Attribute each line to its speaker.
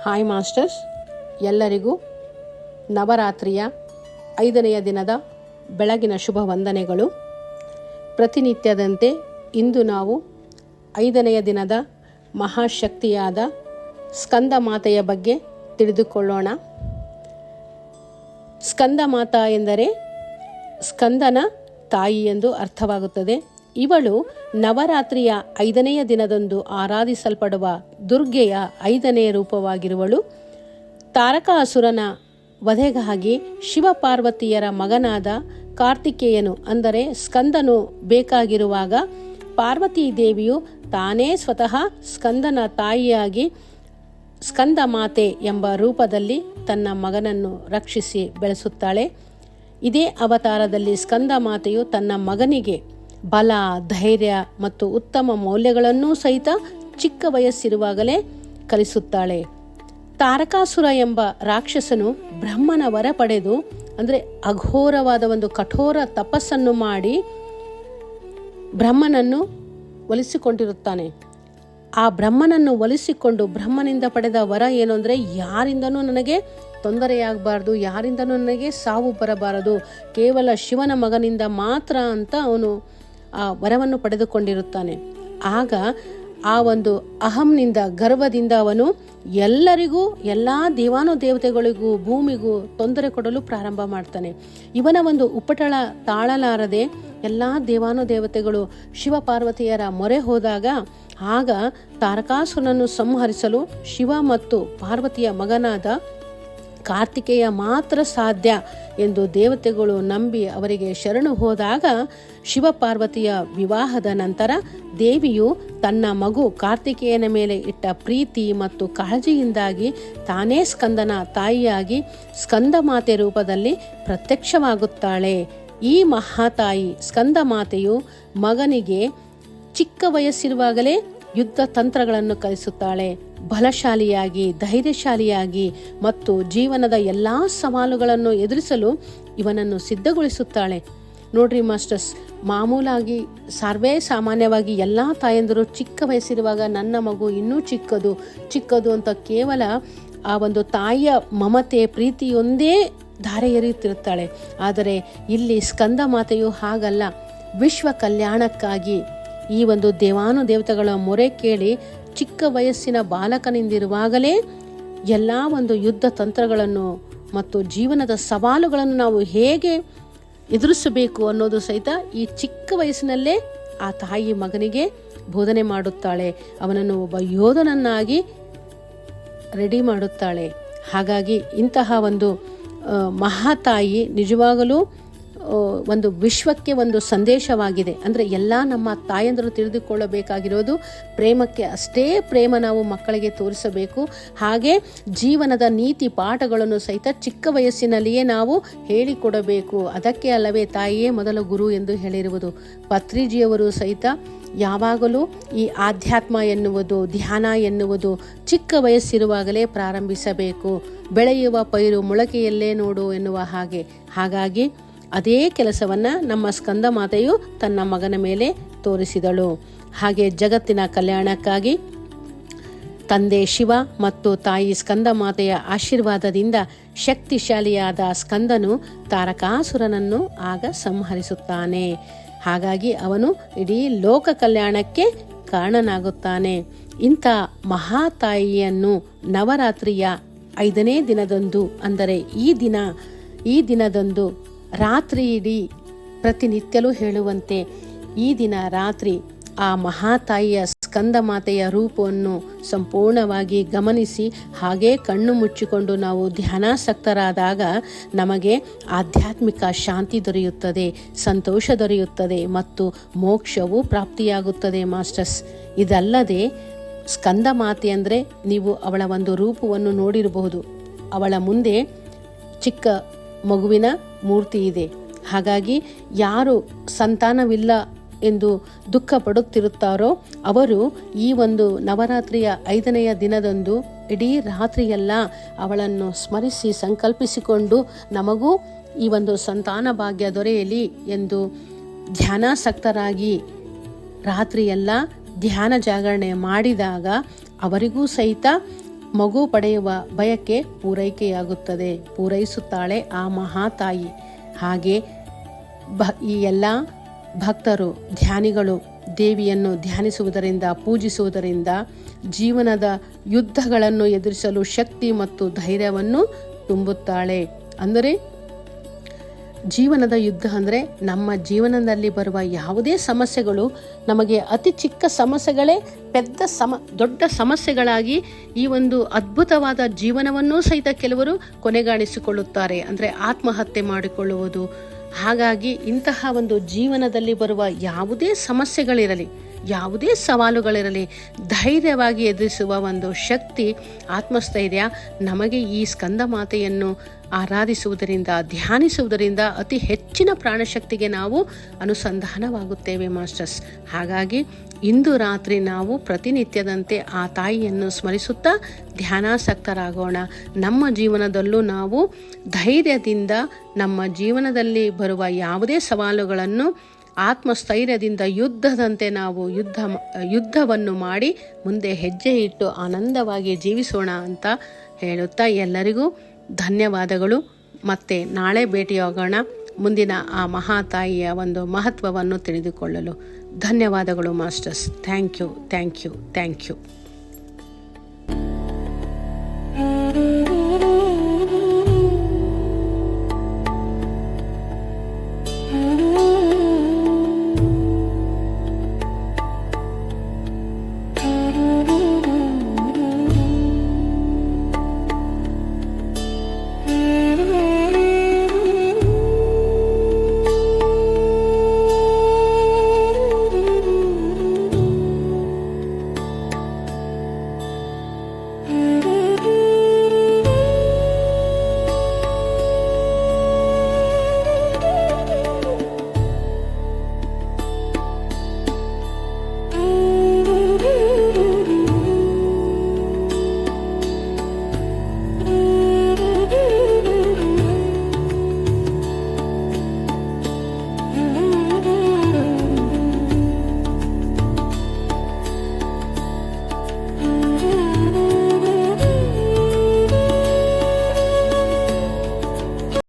Speaker 1: Hi masters, ಎಲ್ಲರಿಗೂ ನವರಾತ್ರಿಯ 5ನೆಯ ದಿನದ ಬೆಳಗಿನ ಶುಭ ವಂದನೆಗಳು. ಪ್ರತಿನಿತ್ಯದಂತೆ ಇಂದು ನಾವು 5ನೆಯ ದಿನದ ಮಹಾಶಕ್ತಿಯಾದ ಸ್ಕಂದ ಮಾತೆಯ ಬಗ್ಗೆ ತಿಳಿದುಕೊಳ್ಳೋಣ. ಸ್ಕಂದ ಮಾತಾ ಎಂದರೆ ಸ್ಕಂದನ ತಾಯಿ ಎಂದು ಅರ್ಥವಾಗುತ್ತದೆ. ಇವಳು ನವರಾತ್ರಿಯ 5ನೆಯ ದಿನದಂದು ಆರಾಧಿಸಲ್ಪಡುವ ದುರ್ಗೆಯ 5ನೇ ರೂಪವಾಗಿರುವಳು. ತಾರಕಾಸುರನ ವಧೆಗಾಗಿ ಶಿವಪಾರ್ವತಿಯರ ಮಗನಾದ ಕಾರ್ತಿಕೇಯನು ಅಂದರೆ ಸ್ಕಂದನು ಬೇಕಾಗಿರುವಾಗ ಪಾರ್ವತೀ ದೇವಿಯು ತಾನೇ ಸ್ವತಃ ಸ್ಕಂದನ ತಾಯಿಯಾಗಿ ಸ್ಕಂದ ಮಾತೆ ಎಂಬ ರೂಪದಲ್ಲಿ ತನ್ನ ಮಗನನ್ನು ರಕ್ಷಿಸಿ ಬೆಳೆಸುತ್ತಾಳೆ. ಇದೇ ಅವತಾರದಲ್ಲಿ ಸ್ಕಂದ ಮಾತೆಯು ತನ್ನ ಮಗನಿಗೆ ಬಲ, ಧೈರ್ಯ ಮತ್ತು ಉತ್ತಮ ಮೌಲ್ಯಗಳನ್ನೂ ಸಹಿತ ಚಿಕ್ಕ ವಯಸ್ಸಿರುವಾಗಲೇ ಕಲಿಸುತ್ತಾಳೆ. ತಾರಕಾಸುರ ಎಂಬ ರಾಕ್ಷಸನು ಬ್ರಹ್ಮನ ವರ ಪಡೆದು ಅಂದರೆ ಅಘೋರವಾದ ಒಂದು ಕಠೋರ ತಪಸ್ಸನ್ನು ಮಾಡಿ ಬ್ರಹ್ಮನನ್ನು ಒಲಿಸಿಕೊಂಡಿರುತ್ತಾನೆ. ಆ ಬ್ರಹ್ಮನನ್ನು ಒಲಿಸಿಕೊಂಡು ಬ್ರಹ್ಮನಿಂದ ಪಡೆದ ವರ ಏನು ಅಂದರೆ, ಯಾರಿಂದನೂ ನನಗೆ ತೊಂದರೆಯಾಗಬಾರ್ದು, ಯಾರಿಂದನೂ ನನಗೆ ಸಾವು ಬರಬಾರದು, ಕೇವಲ ಶಿವನ ಮಗನಿಂದ ಮಾತ್ರ ಅಂತ ಅವನು ಆ ವರವನ್ನು ಪಡೆದುಕೊಂಡಿರುತ್ತಾನೆ. ಆಗ ಆ ಒಂದು ಅಹಂನಿಂದ, ಗರ್ವದಿಂದ ಅವನು ಎಲ್ಲರಿಗೂ, ಎಲ್ಲ ದೇವಾನುದೇವತೆಗಳಿಗೂ, ಭೂಮಿಗೂ ತೊಂದರೆ ಕೊಡಲು ಪ್ರಾರಂಭ ಮಾಡ್ತಾನೆ. ಇವನ ಒಂದು ಉಪಟಳ ತಾಳಲಾರದೆ ಎಲ್ಲ ದೇವಾನುದೇವತೆಗಳು ಶಿವಪಾರ್ವತಿಯರ ಮೊರೆ ಹೋದಾಗ ಆಗ ತಾರಕಾಸುರನನ್ನು ಸಂಹರಿಸಲು ಶಿವ ಮತ್ತು ಪಾರ್ವತಿಯ ಮಗನಾದ ಕಾರ್ತಿಕೇಯ ಮಾತ್ರ ಸಾಧ್ಯ ಎಂದು ದೇವತೆಗಳು ನಂಬಿ ಅವರಿಗೆ ಶರಣು ಹೋದಾಗ ಶಿವಪಾರ್ವತಿಯ ವಿವಾಹದ ನಂತರ ದೇವಿಯು ತನ್ನ ಮಗು ಕಾರ್ತಿಕೇಯನ ಮೇಲೆ ಇಟ್ಟ ಪ್ರೀತಿ ಮತ್ತು ಕಾಳಜಿಯಿಂದಾಗಿ ತಾನೇ ಸ್ಕಂದನ ತಾಯಿಯಾಗಿ ಸ್ಕಂದ ಮಾತೆ ರೂಪದಲ್ಲಿ ಪ್ರತ್ಯಕ್ಷವಾಗುತ್ತಾಳೆ. ಈ ಮಹಾತಾಯಿ ಸ್ಕಂದ ಮಾತೆಯು ಮಗನಿಗೆ ಚಿಕ್ಕ ವಯಸ್ಸಿರುವಾಗಲೇ ಯುದ್ಧ ತಂತ್ರಗಳನ್ನು ಕಲಿಸುತ್ತಾಳೆ. ಬಲಶಾಲಿಯಾಗಿ, ಧೈರ್ಯಶಾಲಿಯಾಗಿ ಮತ್ತು ಜೀವನದ ಎಲ್ಲ ಸವಾಲುಗಳನ್ನು ಎದುರಿಸಲು ಇವನನ್ನು ಸಿದ್ಧಗೊಳಿಸುತ್ತಾಳೆ. ನೋಡ್ರಿ ಮಾಸ್ಟರ್ಸ್, ಮಾಮೂಲಾಗಿ ಸರ್ವೇ ಸಾಮಾನ್ಯವಾಗಿ ಎಲ್ಲ ತಾಯಂದಿರು ಚಿಕ್ಕ ವಯಸ್ಸಿರುವಾಗ ನನ್ನ ಮಗು ಇನ್ನೂ ಚಿಕ್ಕದು ಅಂತ ಕೇವಲ ಆ ಒಂದು ತಾಯಿಯ ಮಮತೆ, ಪ್ರೀತಿಯೊಂದೇ ಧಾರೆ ಎರೆಯುತ್ತಿರುತ್ತಾಳೆ. ಆದರೆ ಇಲ್ಲಿ ಸ್ಕಂದ ಮಾತೆಯು ಹಾಗಲ್ಲ. ವಿಶ್ವ ಕಲ್ಯಾಣಕ್ಕಾಗಿ ಈ ಒಂದು ದೇವಾನುದೇವತೆಗಳ ಮೊರೆ ಕೇಳಿ ಚಿಕ್ಕ ವಯಸ್ಸಿನ ಬಾಲಕನಿಂದಿರುವಾಗಲೇ ಎಲ್ಲ ಒಂದು ಯುದ್ಧ ತಂತ್ರಗಳನ್ನು ಮತ್ತು ಜೀವನದ ಸವಾಲುಗಳನ್ನು ನಾವು ಹೇಗೆ ಎದುರಿಸಬೇಕು ಅನ್ನೋದು ಸಹಿತ ಈ ಚಿಕ್ಕ ವಯಸ್ಸಿನಲ್ಲೇ ಆ ತಾಯಿ ಮಗನಿಗೆ ಬೋಧನೆ ಮಾಡುತ್ತಾಳೆ. ಅವನನ್ನು ಒಬ್ಬ ಯೋಧನನ್ನಾಗಿ ರೆಡಿ ಮಾಡುತ್ತಾಳೆ. ಹಾಗಾಗಿ ಇಂತಹ ಒಂದು ಮಹಾತಾಯಿ ನಿಜವಾಗಲೂ ಒಂದು ವಿಶ್ವಕ್ಕೆ ಒಂದು ಸಂದೇಶವಾಗಿದೆ. ಅಂದರೆ ಎಲ್ಲ ನಮ್ಮ ತಾಯಂದಿರು ತಿಳಿದುಕೊಳ್ಳಬೇಕಾಗಿರೋದು ಪ್ರೇಮಕ್ಕೆ ಅಷ್ಟೇ ಪ್ರೇಮ ನಾವು ಮಕ್ಕಳಿಗೆ ತೋರಿಸಬೇಕು. ಹಾಗೆ ಜೀವನದ ನೀತಿ ಪಾಠಗಳನ್ನು ಸಹಿತ ಚಿಕ್ಕ ವಯಸ್ಸಿನಲ್ಲಿಯೇ ನಾವು ಹೇಳಿಕೊಡಬೇಕು. ಅದಕ್ಕೆ ಅಲ್ಲವೇ ತಾಯಿಯೇ ಮೊದಲ ಗುರು ಎಂದು ಹೇಳಿರುವುದು. ಪತ್ರಿಜಿಯವರು ಸಹಿತ ಯಾವಾಗಲೂ ಈ ಆಧ್ಯಾತ್ಮ ಎನ್ನುವುದು, ಧ್ಯಾನ ಎನ್ನುವುದು ಚಿಕ್ಕ ವಯಸ್ಸಿರುವಾಗಲೇ ಪ್ರಾರಂಭಿಸಬೇಕು. ಬೆಳೆಯುವ ಪೈರು ಮೊಳಕೆಯಲ್ಲೇ ನೋಡು ಎನ್ನುವ ಹಾಗೆ. ಹಾಗಾಗಿ ಅದೇ ಕೆಲಸವನ್ನು ನಮ್ಮ ಸ್ಕಂದ ಮಾತೆಯು ತನ್ನ ಮಗನ ಮೇಲೆ ತೋರಿಸಿದಳು. ಹಾಗೆ ಜಗತ್ತಿನ ಕಲ್ಯಾಣಕ್ಕಾಗಿ ತಂದೆ ಶಿವ ಮತ್ತು ತಾಯಿ ಸ್ಕಂದ ಮಾತೆಯ ಆಶೀರ್ವಾದದಿಂದ ಶಕ್ತಿಶಾಲಿಯಾದ ಸ್ಕಂದನು ತಾರಕಾಸುರನನ್ನು ಆಗ ಸಂಹರಿಸುತ್ತಾನೆ. ಹಾಗಾಗಿ ಅವನು ಇಡೀ ಲೋಕ ಕಲ್ಯಾಣಕ್ಕೆ ಕಾರಣನಾಗುತ್ತಾನೆ. ಇಂಥ ಮಹಾತಾಯಿಯನ್ನು ನವರಾತ್ರಿಯ 5ನೇ ದಿನದಂದು ಅಂದರೆ ಈ ದಿನದಂದು ರಾತ್ರಿ ಇಡೀ ಪ್ರತಿನಿತ್ಯಲೂ ಹೇಳುವಂತೆ ಈ ದಿನ ರಾತ್ರಿ ಆ ಮಹಾತಾಯಿಯ ಸ್ಕಂದ ಮಾತೆಯ ರೂಪವನ್ನು ಸಂಪೂರ್ಣವಾಗಿ ಗಮನಿಸಿ ಹಾಗೇ ಕಣ್ಣು ಮುಚ್ಚಿಕೊಂಡು ನಾವು ಧ್ಯಾನಾಸಕ್ತರಾದಾಗ ನಮಗೆ ಆಧ್ಯಾತ್ಮಿಕ ಶಾಂತಿ ದೊರೆಯುತ್ತದೆ, ಸಂತೋಷ ದೊರೆಯುತ್ತದೆ ಮತ್ತು ಮೋಕ್ಷವು ಪ್ರಾಪ್ತಿಯಾಗುತ್ತದೆ ಮಾಸ್ಟರ್ಸ್. ಇದಲ್ಲದೆ ಸ್ಕಂದ ಮಾತೆ ಅಂದರೆ ನೀವು ಅವಳ ಒಂದು ರೂಪವನ್ನು ನೋಡಿರಬಹುದು. ಅವಳ ಮುಂದೆ ಚಿಕ್ಕ ಮಗುವಿನ ಮೂರ್ತಿ ಇದೆ. ಹಾಗಾಗಿ ಯಾರು ಸಂತಾನವಿಲ್ಲ ಎಂದು ದುಃಖ ಪಡುತ್ತಿರುತ್ತಾರೋ ಅವರು ಈ ಒಂದು ನವರಾತ್ರಿಯ 5ನೆಯ ದಿನದಂದು ಇಡೀ ರಾತ್ರಿಯೆಲ್ಲ ಅವಳನ್ನು ಸ್ಮರಿಸಿ ಸಂಕಲ್ಪಿಸಿಕೊಂಡು ನಮಗೂ ಈ ಒಂದು ಸಂತಾನ ಭಾಗ್ಯ ದೊರೆಯಲಿ ಎಂದು ಧ್ಯಾನಾಸಕ್ತರಾಗಿ ರಾತ್ರಿಯೆಲ್ಲ ಧ್ಯಾನ ಜಾಗರಣೆ ಮಾಡಿದಾಗ ಅವರಿಗೂ ಸಹಿತ ಮಗು ಪಡೆಯುವ ಬಯಕೆ ಪೂರೈಸುತ್ತಾಳೆ ಆ ಮಹಾತಾಯಿ. ಹಾಗೆ ಈ ಎಲ್ಲ ಭಕ್ತರು, ಧ್ಯಾನಿಗಳು ದೇವಿಯನ್ನು ಧ್ಯಾನಿಸುವುದರಿಂದ, ಪೂಜಿಸುವುದರಿಂದ ಜೀವನದ ಯುದ್ಧಗಳನ್ನು ಎದುರಿಸಲು ಶಕ್ತಿ ಮತ್ತು ಧೈರ್ಯವನ್ನು ತುಂಬುತ್ತಾಳೆ. ಅಂದರೆ ಜೀವನದ ಯುದ್ಧ ಅಂದರೆ ನಮ್ಮ ಜೀವನದಲ್ಲಿ ಬರುವ ಯಾವುದೇ ಸಮಸ್ಯೆಗಳು ನಮಗೆ ಅತಿ ಚಿಕ್ಕ ಸಮಸ್ಯೆಗಳೇ ದೊಡ್ಡ ಸಮಸ್ಯೆಗಳಾಗಿ ಈ ಒಂದು ಅದ್ಭುತವಾದ ಜೀವನವನ್ನೂ ಸಹಿತ ಕೆಲವರು ಕೊನೆಗಾಣಿಸಿಕೊಳ್ಳುತ್ತಾರೆ, ಅಂದರೆ ಆತ್ಮಹತ್ಯೆ ಮಾಡಿಕೊಳ್ಳುವುದು. ಹಾಗಾಗಿ ಇಂತಹ ಒಂದು ಜೀವನದಲ್ಲಿ ಬರುವ ಯಾವುದೇ ಸಮಸ್ಯೆಗಳಿರಲಿ, ಯಾವುದೇ ಸವಾಲುಗಳಿರಲಿ, ಧೈರ್ಯವಾಗಿ ಎದುರಿಸುವ ಒಂದು ಶಕ್ತಿ, ಆತ್ಮಸ್ಥೈರ್ಯ ನಮಗೆ ಈ ಸ್ಕಂದ ಮಾತೆಯನ್ನು ಆರಾಧಿಸುವುದರಿಂದ, ಧ್ಯಾನಿಸುವುದರಿಂದ ಅತಿ ಹೆಚ್ಚಿನ ಪ್ರಾಣಶಕ್ತಿಗೆ ನಾವು ಅನುಸಂಧಾನವಾಗುತ್ತೇವೆ ಮಾಸ್ಟರ್ಸ್. ಹಾಗಾಗಿ ಇಂದು ರಾತ್ರಿ ನಾವು ಪ್ರತಿನಿತ್ಯದಂತೆ ಆ ತಾಯಿಯನ್ನು ಸ್ಮರಿಸುತ್ತಾ ಧ್ಯಾನಾಸಕ್ತರಾಗೋಣ. ನಮ್ಮ ಜೀವನದಲ್ಲೂ ನಾವು ಧೈರ್ಯದಿಂದ ನಮ್ಮ ಜೀವನದಲ್ಲಿ ಬರುವ ಯಾವುದೇ ಸವಾಲುಗಳನ್ನು ಆತ್ಮಸ್ಥೈರ್ಯದಿಂದ ಯುದ್ಧದಂತೆ ನಾವು ಯುದ್ಧವನ್ನು ಮಾಡಿ ಮುಂದೆ ಹೆಜ್ಜೆ ಇಟ್ಟು ಆನಂದವಾಗಿ ಜೀವಿಸೋಣ ಅಂತ ಹೇಳುತ್ತಾ ಎಲ್ಲರಿಗೂ ಧನ್ಯವಾದಗಳು. ಮತ್ತೆ ನಾಳೆ ಭೇಟಿಯಾಗೋಣ ಮುಂದಿನ ಆ ಮಹಾತಾಯಿಯ ಒಂದು ಮಹತ್ವವನ್ನು ತಿಳಿದುಕೊಳ್ಳಲು. ಧನ್ಯವಾದಗಳು ಮಾಸ್ಟರ್ಸ್. Thank you.